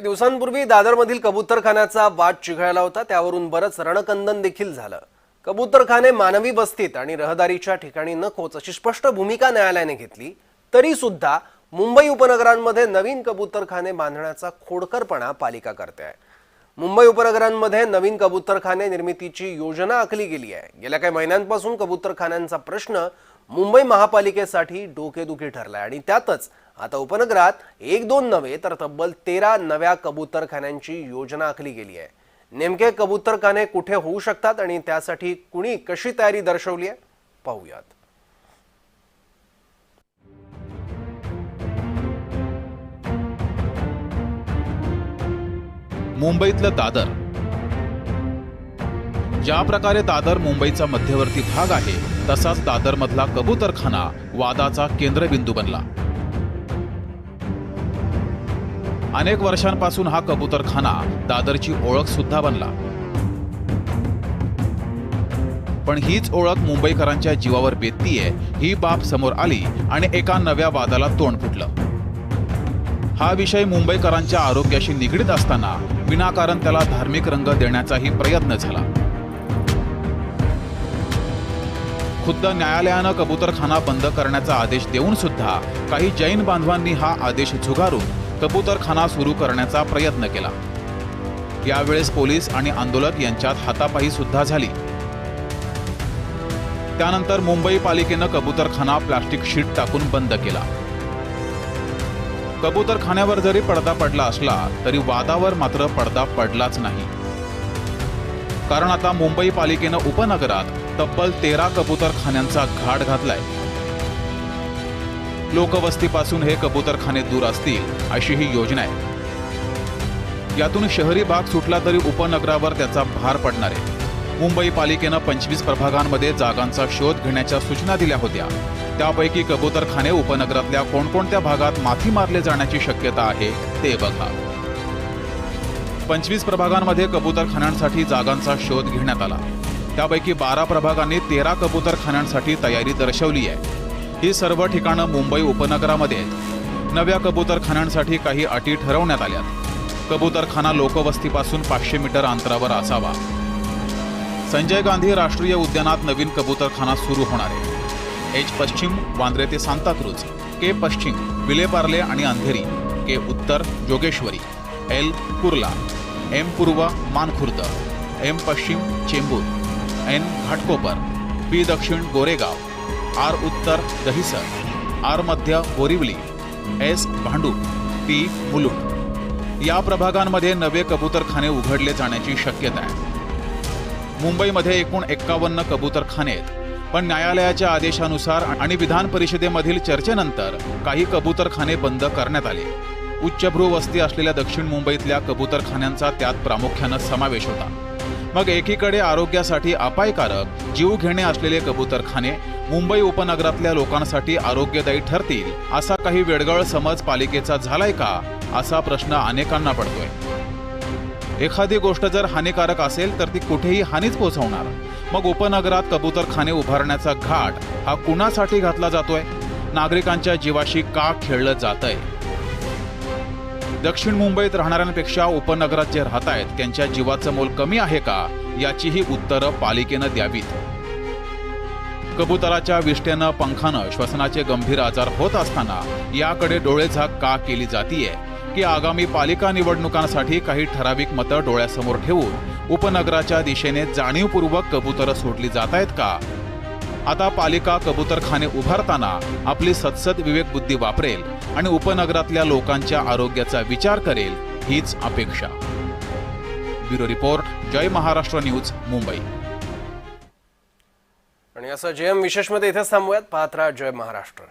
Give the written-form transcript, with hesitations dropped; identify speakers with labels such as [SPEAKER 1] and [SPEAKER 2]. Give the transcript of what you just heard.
[SPEAKER 1] दिवसांपूर्वी दादरमधील कबूतरखान्याचा वाद चिघळला होता। त्यावरून बरंच रणकंदन देखील झालं। कबूतरखाने मानवी वस्तीत आणि रहदारीच्या ठिकाणी नकोच अशी स्पष्ट भूमिका न्यायालयाने घेतली, तरी सुद्धा मुंबई उपनगरांमध्ये नवीन कबूतरखाने बांधण्याचा खोडकरपणा पालिका करते आहे। मुंबई उपनगरांमध्ये नवीन कबूतरखाने निर्मितीची योजना आखली गेली आहे। गेल्या काही महिन्यांपासून कबूतरखान्यांचा प्रश्न मुंबई महापालिकेसाठी डोकेदुखी ठरलाय आणि त्यातच आता उपनगरात एक दोन नव्हे तर तब्बल 13 नव्या कबूतरखान्यांची योजना आखली गेली आहे। नेमके कबूतरखाने कुठे होऊ शकतात आणि त्यासाठी कुणी कशी तयारी दर्शवली आहे पाहूयात।
[SPEAKER 2] मुंबईतलं दादर। ज्या प्रकारे दादर मुंबईचा मध्यवर्ती भाग आहे, तसाच दादरमधला कबूतरखाना वादाचा केंद्रबिंदू बनला। अनेक वर्षांपासून हा कबूतरखाना दादरची ओळख सुद्धा बनला, पण हीच ओळख मुंबईकरांच्या जीवावर बेततीये ही बाब समोर आली आणि एका नव्या वादाला तोंड फुटलं। हा विषय मुंबईकरांच्या आरोग्याशी निगडीत असताना विनाकारण त्याला धार्मिक रंग देण्याचाही प्रयत्न झाला। खुद्द न्यायालयानं कबूतरखाना बंद करण्याचा आदेश देऊन सुद्धा काही जैन बांधवांनी हा आदेश झुगारून कबूतरखाना सुरू करण्याचा प्रयत्न केला। यावेळेस पोलीस आणि आंदोलक यांच्यात हातापाई सुद्धा झाली। त्यानंतर मुंबई पालिकेनं कबूतरखाना प्लास्टिक शीट टाकून बंद केला। कबूतरखान्यावर जरी पडदा पडला असला तरी वादावर मात्र पडदा पडलाच नाही, कारण आता मुंबई पालिकेनं उपनगरात तब्बल 13 कबूतरखान्यांचा घाट घातलाय। लोकवस्तीपासून हे कबूतरखाने दूर असतील अशी ही योजना आहे। यातून शहरी भाग सुटला तरी उपनगरावर त्याचा भार पडणार आहे। मुंबई पालिकेनं 25 प्रभागांमध्ये जागांचा शोध घेण्याच्या सूचना दिल्या होत्या। त्यापैकी कबूतरखाने उपनगरातल्या कोणकोणत्या भागात माथी मारले जाण्याची शक्यता आहे ते बघा। 25 प्रभागांमध्ये कबूतरखान्यांसाठी जागांचा शोध घेण्यात आला। त्यापैकी 12 प्रभागांनी 13 कबूतरखान्यांसाठी तयारी दर्शवली आहे। ही सर्व ठिकाणं मुंबई उपनगरामध्ये आहेत। नव्या कबूतरखान्यांसाठी काही अटी ठरवण्यात आल्यात। कबूतरखाना लोकवस्तीपासून 500 मीटर अंतरावर असावा। संजय गांधी राष्ट्रीय उद्यानात नवीन कबूतरखाना सुरू होणार आहे। एच पश्चिम वांद्रे ते सांताक्रूज, के पश्चिम विलेपार्ले आणि अंधेरी, के उत्तर जोगेश्वरी, एल कुर्ला, एम पूर्व मानखुर्द, एम पश्चिम चेंबूर, एन घाटकोपर, बी दक्षिण गोरेगाव, आर उत्तर दहिसर, आर मध्य बोरिवली, एस भांडूप, टी मुलुंड या प्रभागांमध्ये नवे कबूतरखाने उघडले जाण्याची शक्यता आहे। मुंबईमध्ये एकूण 51 कबूतरखाने आहेत, पण न्यायालयाच्या आदेशानुसार आणि विधान परिषदेमधील चर्चेनंतर काही कबूतरखाने बंद करण्यात आले। उच्चभ्रू वस्ती असलेल्या दक्षिण मुंबईतल्या कबूतरखान्यांचा त्यात प्रामुख्यानं समावेश होता। मग एकीकडे आरोग्यासाठी अपायकारक जीव घेणे असलेले कबूतरखाने मुंबई उपनगरातल्या लोकांसाठी आरोग्यदायी ठरतील असा काही वेडगळ समज पालिकेचा झालाय का, असा प्रश्न अनेकांना पडतोय। एखादी गोष्ट जर हानिकारक असेल तर ती कुठेही हानीच पोहोचवणार। मग उपनगरात कबूतरखाने उभारण्याचा घाट हा कुणासाठी घातला जातोय? नागरिकांच्या जीवाशी का खेळलं जातंय? दक्षिण मुंबईत राहणाऱ्यांपेक्षा उपनगरात जे राहत आहेत त्यांच्या जीवाचं मोल कमी आहे का, याचीही उत्तरं पालिकेनं द्यावीत। कबुतराच्या विष्ट्यानं पंखानं श्वसनाचे गंभीर आजार होत असताना याकडे डोळेझाक का केली जातीये की आगामी पालिका निवडणुकांसाठी काही ठराविक मतं डोळ्यासमोर ठेवून उपनगराच्या दिशेने जाणीवपूर्वक कबुतरं सोडली जात आहेत का? आता पालिका कबूतरखाने उभारताना आपली सतसत विवेकबुद्धी वापरेल आणि उपनगरातल्या लोकांच्या आरोग्याचा विचार करेल हीच अपेक्षा। ब्युरो रिपोर्ट, जय महाराष्ट्र न्यूज, मुंबई।
[SPEAKER 1] आणि असं जेएम विशेषमध्ये इथेच थांबूयात। पाहत राहा जय महाराष्ट्र।